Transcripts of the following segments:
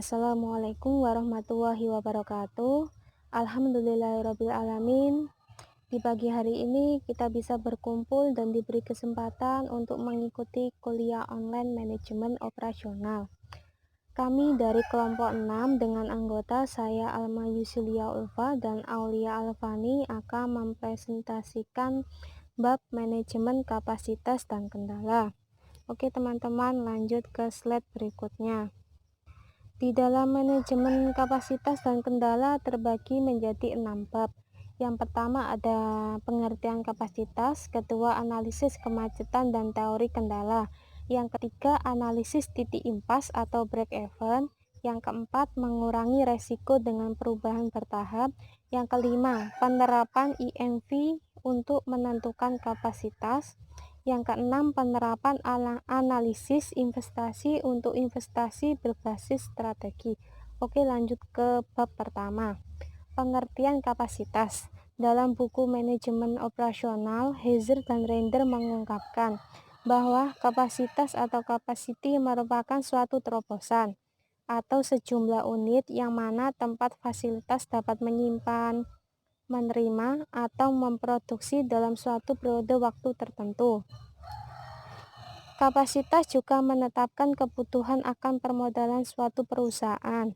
Assalamualaikum warahmatullahi wabarakatuh. Alhamdulillahirrabbilalamin. Di pagi hari ini kita bisa berkumpul dan diberi kesempatan untuk mengikuti kuliah online manajemen operasional. Kami dari kelompok 6 dengan anggota saya Alma Yusilia Ulfa dan Aulia Alfani akan mempresentasikan bab manajemen kapasitas dan kendala. Oke teman-teman, lanjut ke slide berikutnya. Di dalam manajemen kapasitas dan kendala terbagi menjadi 6 bab. Yang pertama ada pengertian kapasitas, kedua analisis kemacetan dan teori kendala, yang ketiga analisis titik impas atau break even, yang keempat mengurangi resiko dengan perubahan bertahap, yang kelima penerapan IMV untuk menentukan kapasitas, yang keenam penerapan analisis investasi untuk investasi berbasis strategi. Oke, lanjut ke bab pertama, pengertian kapasitas. Dalam buku manajemen operasional, Heiser dan Render mengungkapkan bahwa kapasitas atau capacity merupakan suatu terobosan atau sejumlah unit yang mana tempat fasilitas dapat menyimpan, menerima, atau memproduksi dalam suatu periode waktu tertentu. Kapasitas juga menetapkan kebutuhan akan permodalan suatu perusahaan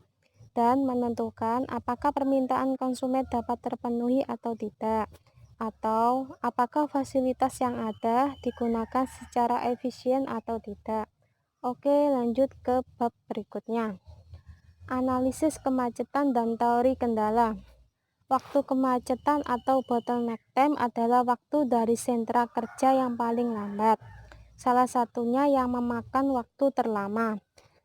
dan menentukan apakah permintaan konsumen dapat terpenuhi atau tidak, atau apakah fasilitas yang ada digunakan secara efisien atau tidak. Oke, lanjut ke bab berikutnya. Analisis kemacetan dan teori kendala. Waktu kemacetan atau bottleneck time adalah waktu dari sentra kerja yang paling lambat, salah satunya yang memakan waktu terlama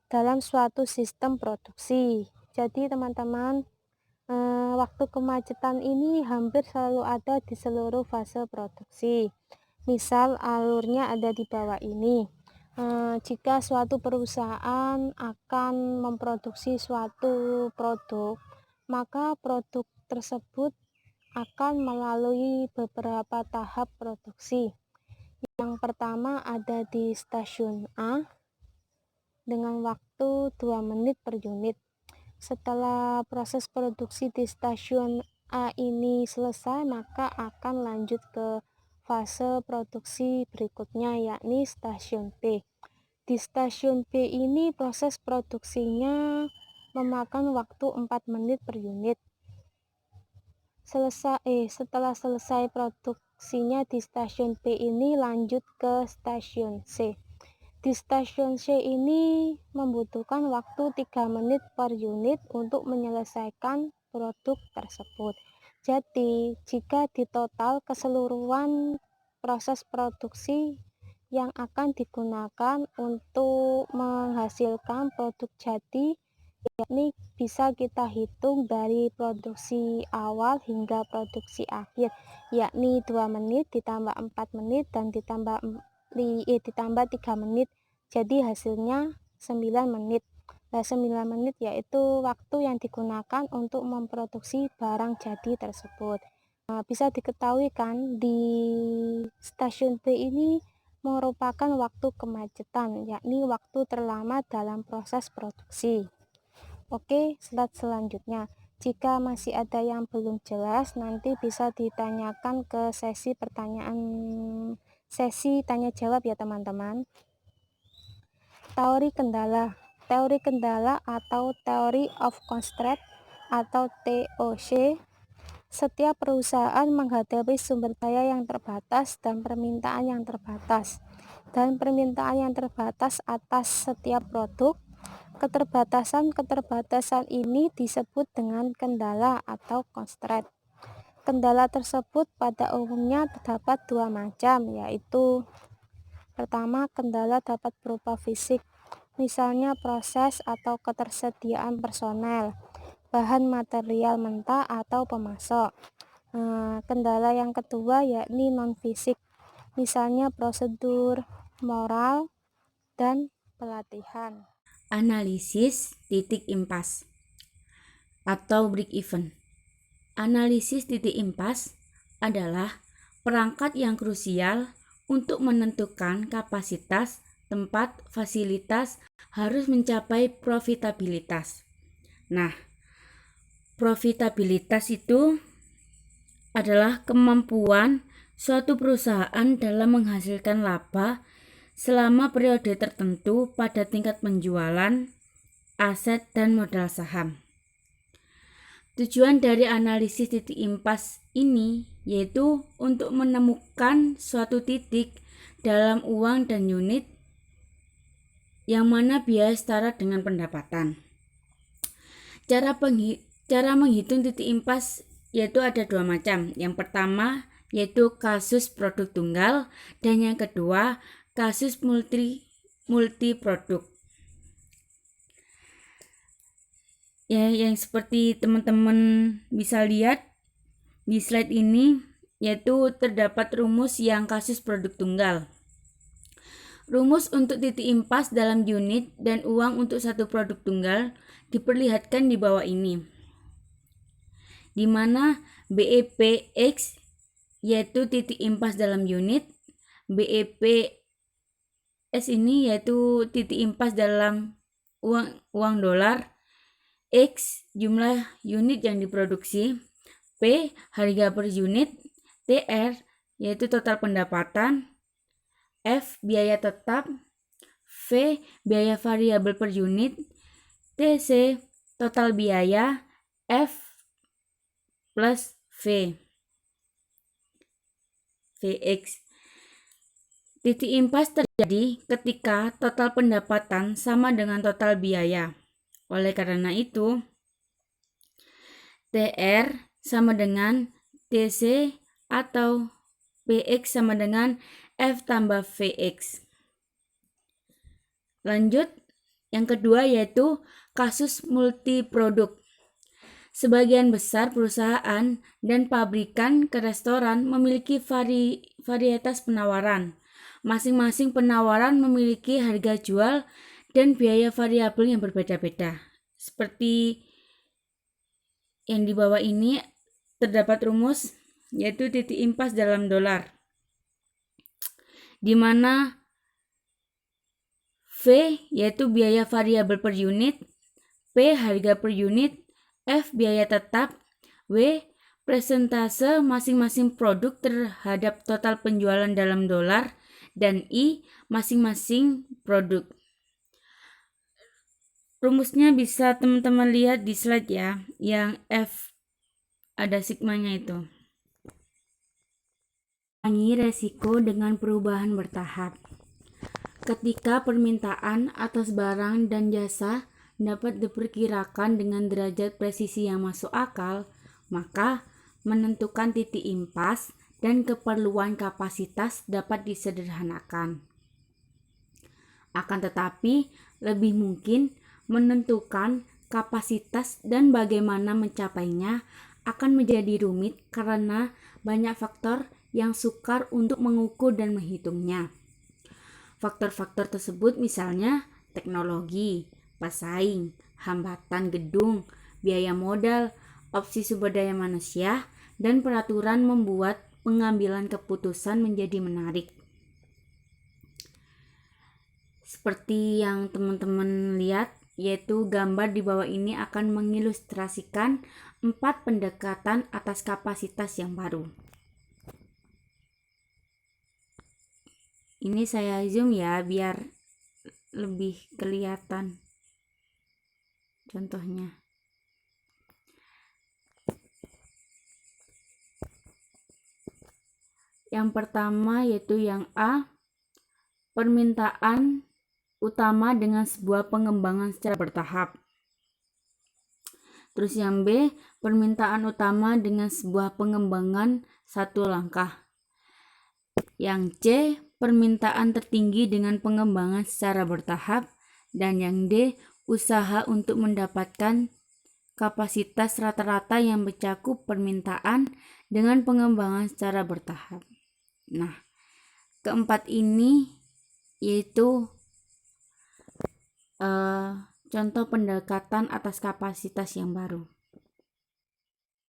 dalam suatu sistem produksi. Jadi teman-teman, waktu kemacetan ini hampir selalu ada di seluruh fase produksi. Misal alurnya ada di bawah ini. Jika suatu perusahaan akan memproduksi suatu produk, maka produk tersebut akan melalui beberapa tahap produksi. Yang pertama ada di stasiun A dengan waktu 2 menit per unit. Setelah proses produksi di stasiun A ini selesai, maka akan lanjut ke fase produksi berikutnya, yakni stasiun B. Di stasiun B ini proses produksinya memakan waktu 4 menit per unit. Setelah selesai produksinya di stasiun B ini lanjut ke stasiun C. Di stasiun C ini membutuhkan waktu 3 menit per unit untuk menyelesaikan produk tersebut. Jadi, jika ditotal keseluruhan proses produksi yang akan digunakan untuk menghasilkan produk jadi, yakni bisa kita hitung dari produksi awal hingga produksi akhir, yakni 2 menit ditambah 4 menit dan ditambah 3 menit, jadi hasilnya 9 menit. Nah, 9 menit yaitu waktu yang digunakan untuk memproduksi barang jadi tersebut. Nah, bisa diketahui kan di stasiun B ini merupakan waktu kemacetan, yakni waktu terlama dalam proses produksi. Oke, slide selanjutnya. Jika masih ada yang belum jelas, nanti bisa ditanyakan ke sesi tanya jawab ya teman-teman. Teori kendala. Teori kendala atau Theory of Constraint atau TOC. Setiap perusahaan menghadapi sumber daya yang terbatas dan permintaan yang terbatas. Dan permintaan yang terbatas atas setiap produk. Keterbatasan ini disebut dengan kendala atau constraint. Kendala tersebut pada umumnya terdapat 2 macam, yaitu pertama, kendala dapat berupa fisik, misalnya proses atau ketersediaan personel, bahan material mentah atau pemasok. Kendala yang kedua yakni non fisik, misalnya prosedur, moral, dan pelatihan. Analisis titik impas atau break even. Analisis titik impas adalah perangkat yang krusial untuk menentukan kapasitas tempat fasilitas harus mencapai profitabilitas. Nah, profitabilitas itu adalah kemampuan suatu perusahaan dalam menghasilkan laba selama periode tertentu pada tingkat penjualan, aset, dan modal saham. Tujuan dari analisis titik impas ini yaitu untuk menemukan suatu titik dalam uang dan unit yang mana biaya setara dengan pendapatan. Cara menghitung titik impas yaitu ada dua macam. Yang pertama yaitu kasus produk tunggal dan yang kedua kasus multi produk. Ya, yang seperti teman-teman bisa lihat di slide ini yaitu terdapat rumus yang kasus produk tunggal. Rumus untuk titik impas dalam unit dan uang untuk satu produk tunggal diperlihatkan di bawah ini, di mana BEPX yaitu titik impas dalam unit, BEPS ini yaitu titik impas dalam uang dolar, X jumlah unit yang diproduksi, P harga per unit, TR yaitu total pendapatan, F biaya tetap, V biaya variabel per unit, TC total biaya, F plus V, VX. Titik impas terjadi ketika total pendapatan sama dengan total biaya. Oleh karena itu, TR sama dengan TC atau PX sama dengan F tambah VX. Lanjut, yang kedua yaitu kasus multi produk. Sebagian besar perusahaan dan pabrikan ke restoran memiliki varietas penawaran. Masing-masing penawaran memiliki harga jual dan biaya variabel yang berbeda-beda. Seperti yang di bawah ini terdapat rumus yaitu titik impas dalam dolar, di mana V yaitu biaya variabel per unit, P harga per unit, F biaya tetap, W persentase masing-masing produk terhadap total penjualan dalam dolar, dan I masing-masing produk. Rumusnya bisa teman-teman lihat di slide ya, yang F ada sigmanya itu. Kurangi resiko dengan perubahan bertahap. Ketika permintaan atas barang dan jasa dapat diperkirakan dengan derajat presisi yang masuk akal, maka menentukan titik impas dan keperluan kapasitas dapat disederhanakan. Akan tetapi, lebih mungkin menentukan kapasitas dan bagaimana mencapainya akan menjadi rumit karena banyak faktor yang sukar untuk mengukur dan menghitungnya. Faktor-faktor tersebut misalnya teknologi, pesaing, hambatan gedung, biaya modal, opsi sumber daya manusia, dan peraturan membuat pengambilan keputusan menjadi menarik. Seperti yang teman-teman lihat, yaitu gambar di bawah ini akan mengilustrasikan 4 pendekatan atas kapasitas yang baru. Ini saya zoom ya biar lebih kelihatan contohnya. Yang pertama yaitu yang A, permintaan utama dengan sebuah pengembangan secara bertahap. Terus yang B, permintaan utama dengan sebuah pengembangan satu langkah. Yang C, permintaan tertinggi dengan pengembangan secara bertahap. Dan yang D, usaha untuk mendapatkan kapasitas rata-rata yang mencakup permintaan dengan pengembangan secara bertahap. Nah, keempat ini yaitu contoh pendekatan atas kapasitas yang baru.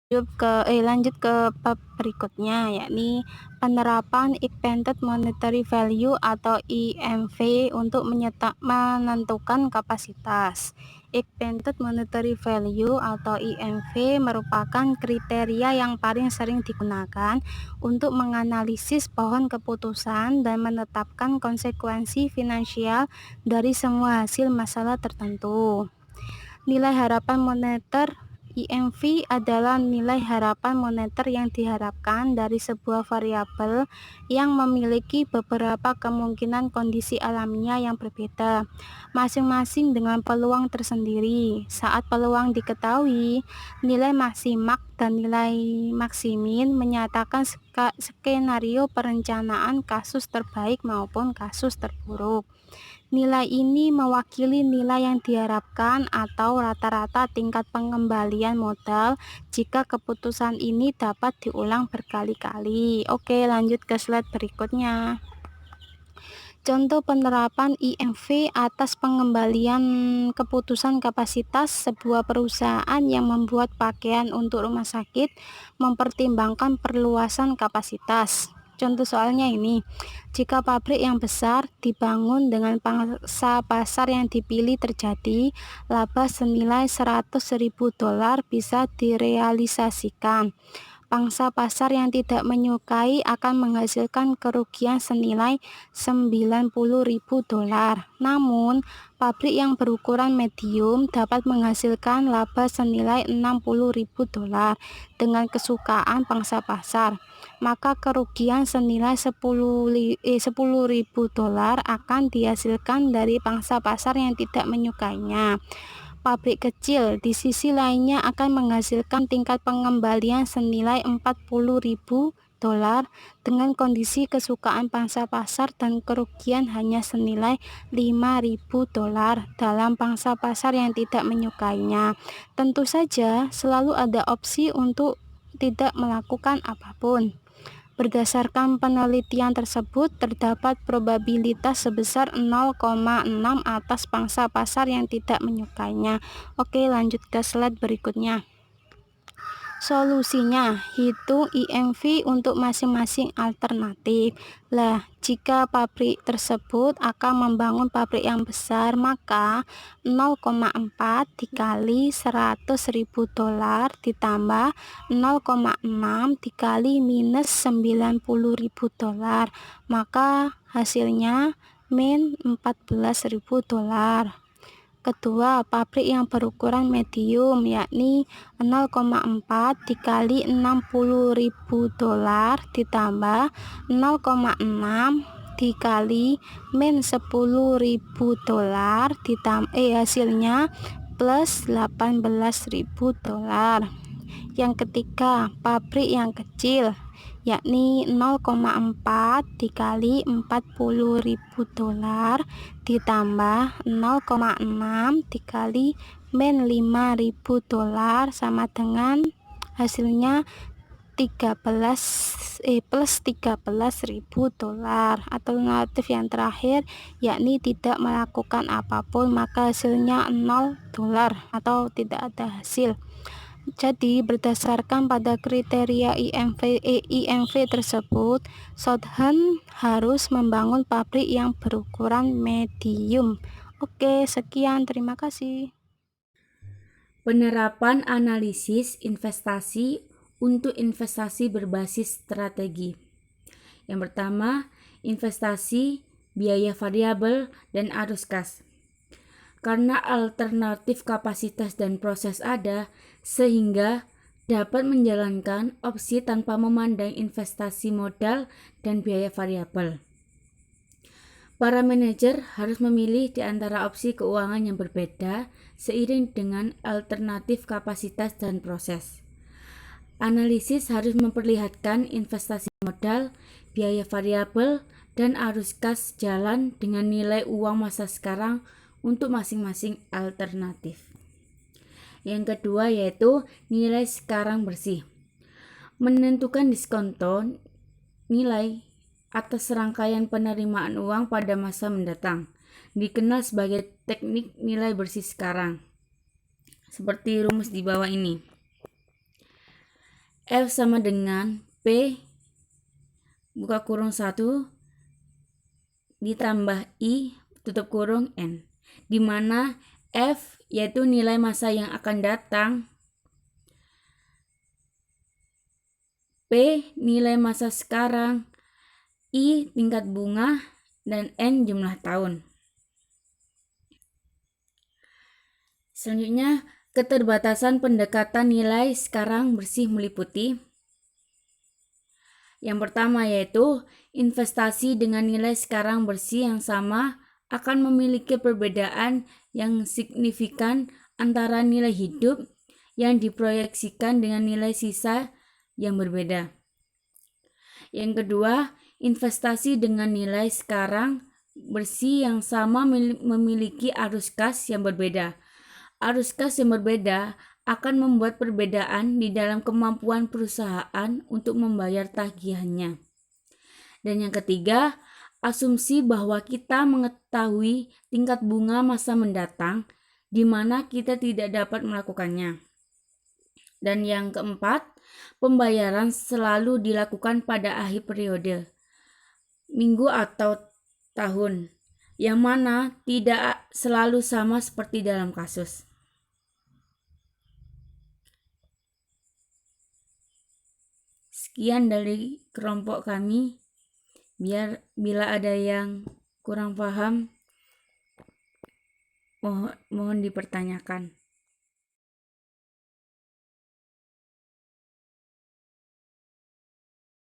Lanjut ke bab berikutnya, yakni penerapan Expected Monetary Value atau IMV untuk menentukan kapasitas. Expected Monetary Value atau IMV merupakan kriteria yang paling sering digunakan untuk menganalisis pohon keputusan dan menetapkan konsekuensi finansial dari semua hasil masalah tertentu. Nilai harapan moneter IMV adalah nilai harapan moneter yang diharapkan dari sebuah variabel yang memiliki beberapa kemungkinan kondisi alamiah yang berbeda, masing-masing dengan peluang tersendiri. Saat peluang diketahui, nilai maksimak dan nilai maksimin menyatakan skenario perencanaan kasus terbaik maupun kasus terburuk. Nilai ini mewakili nilai yang diharapkan atau rata-rata tingkat pengembalian modal jika keputusan ini dapat diulang berkali-kali. Oke, lanjut ke slide berikutnya. Contoh penerapan IMV atas pengembalian keputusan kapasitas sebuah perusahaan yang membuat pakaian untuk rumah sakit mempertimbangkan perluasan kapasitas. Contoh soalnya ini, jika pabrik yang besar dibangun dengan pangsa pasar yang dipilih terjadi, laba senilai $100.000 bisa direalisasikan. Pangsa pasar yang tidak menyukai akan menghasilkan kerugian senilai $90.000. Namun, pabrik yang berukuran medium dapat menghasilkan laba senilai $60.000 dengan kesukaan pangsa pasar. Maka kerugian senilai $10.000 akan dihasilkan dari pangsa pasar yang tidak menyukainya. Pabrik kecil di sisi lainnya akan menghasilkan tingkat pengembalian senilai $40.000 dengan kondisi kesukaan pangsa pasar dan kerugian hanya senilai $5.000 dalam pangsa pasar yang tidak menyukainya. Tentu saja selalu ada opsi untuk tidak melakukan apapun. Berdasarkan penelitian tersebut, terdapat probabilitas sebesar 0,6 atas pangsa pasar yang tidak menyukainya. Oke, lanjut ke slide berikutnya. Solusinya, hitung IMV untuk masing-masing alternatif. Lah, jika pabrik tersebut akan membangun pabrik yang besar, maka 0,4 dikali $100.000 ditambah 0,6 dikali minus $90.000, maka hasilnya min $14.000. Kedua, pabrik yang berukuran medium yakni 0,4 dikali $60.000 ditambah 0,6 dikali min $10.000 hasilnya plus $18.000. Yang ketiga, pabrik yang kecil yakni 0,4 dikali $40.000 ditambah 0,6 dikali min $5.000 sama dengan hasilnya plus $13.000. Alternatif yang terakhir yakni tidak melakukan apapun, maka hasilnya $0 atau tidak ada hasil. Jadi berdasarkan pada kriteria IMV tersebut, Southampton harus membangun pabrik yang berukuran medium. Oke, sekian, terima kasih. Penerapan analisis investasi untuk investasi berbasis strategi. Yang pertama, investasi, biaya variabel, dan arus kas. Karena alternatif kapasitas dan proses ada, sehingga dapat menjalankan opsi tanpa memandang investasi modal dan biaya variabel. Para manajer harus memilih di antara opsi keuangan yang berbeda seiring dengan alternatif kapasitas dan proses. Analisis harus memperlihatkan investasi modal, biaya variabel, dan arus kas jalan dengan nilai uang masa sekarang untuk masing-masing alternatif. Yang kedua yaitu nilai sekarang bersih. Menentukan diskonto nilai atas rangkaian penerimaan uang pada masa mendatang dikenal sebagai teknik nilai bersih sekarang. Seperti rumus di bawah ini. F sama dengan P buka kurung 1 ditambah I tutup kurung N, di mana F yaitu nilai masa yang akan datang, P nilai masa sekarang, I tingkat bunga, dan N jumlah tahun. Selanjutnya, keterbatasan pendekatan nilai sekarang bersih meliputi yang pertama yaitu investasi dengan nilai sekarang bersih yang sama akan memiliki perbedaan yang signifikan antara nilai hidup yang diproyeksikan dengan nilai sisa yang berbeda. Yang kedua, investasi dengan nilai sekarang bersih yang sama memiliki arus kas yang berbeda. Arus kas yang berbeda akan membuat perbedaan di dalam kemampuan perusahaan untuk membayar tagihannya. Dan yang ketiga, asumsi bahwa kita mengetahui tingkat bunga masa mendatang di mana kita tidak dapat melakukannya. Dan yang keempat, pembayaran selalu dilakukan pada akhir periode, minggu atau tahun, yang mana tidak selalu sama seperti dalam kasus. Sekian dari kelompok kami. Bila ada yang kurang paham, mohon dipertanyakan.